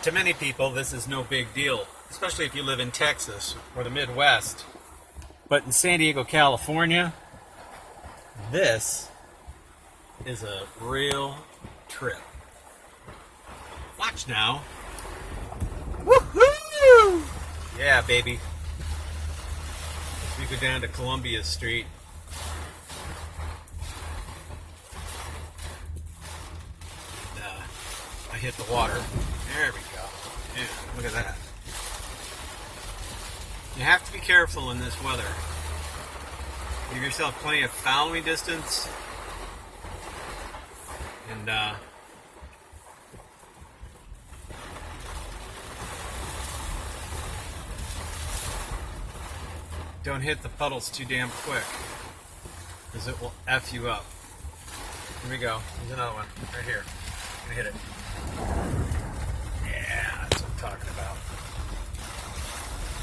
To many people, this is no big deal, especially if you live in Texas or the Midwest. But in San Diego, California, this is a real trip. Watch now. Woohoo! Yeah, baby. We go down to Columbia Street. I hit the water. There we go. Yeah, look at that. You have to be careful in this weather. Give yourself plenty of following distance. And don't hit the puddles too damn quick, because it will F you up. Here we go. Here's another one. Right here. I'm gonna hit it. Yeah, that's what I'm talking about.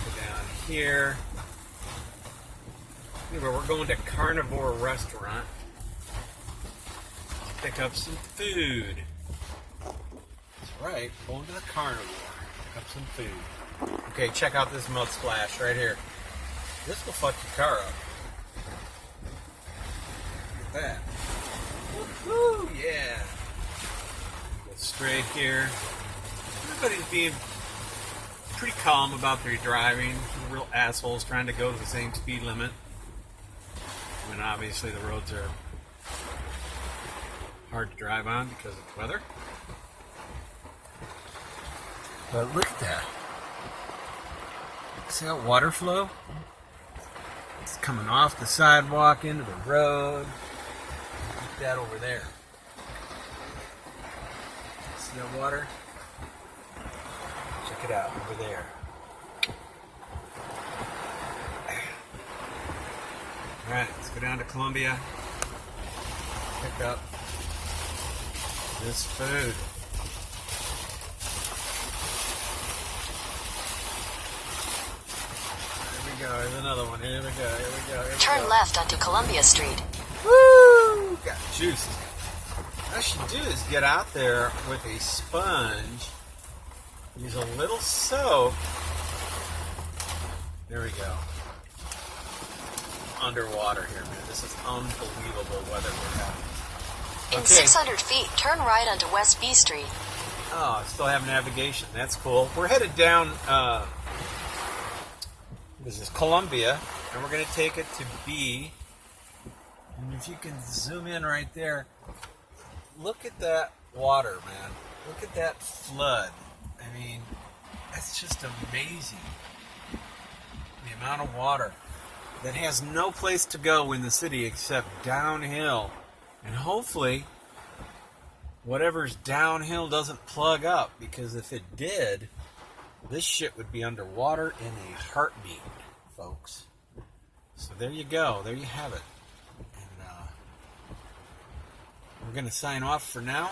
Go down here. Anyway, we're going to Carnivore Restaurant to pick up some food. That's right, going to the Carnivore. Pick up some food. Okay, check out this mud splash right here. This will fuck your car up. Look at that. Woohoo! Yeah. Go straight here. Everybody's being pretty calm about their driving. The real assholes trying to go to the same speed limit. When obviously the roads are hard to drive on because of the weather. But look at that. See that water flow? It's coming off the sidewalk into the road. Look at that over there. See that water? Check it out over there. Alright, let's go down to Columbia. Pick up this food. There's another one. Here we go. Turn left onto Columbia Street. Woo! Got juiced. What I should do is get out there with a sponge. Use a little soap. There we go. Underwater here, man. This is unbelievable weather we're having. Okay. In 600 feet, turn right onto West B Street. Oh, I still have navigation. That's cool. We're headed down... this is Columbia, and we're going to take it to B. And if you can zoom in right there, look at that water, man. Look at that flood. I mean, that's just amazing. The amount of water that has no place to go in the city except downhill. And hopefully, whatever's downhill doesn't plug up, because if it did, this shit would be underwater in a heartbeat, folks. So there you go. There you have it. And we're going to sign off for now.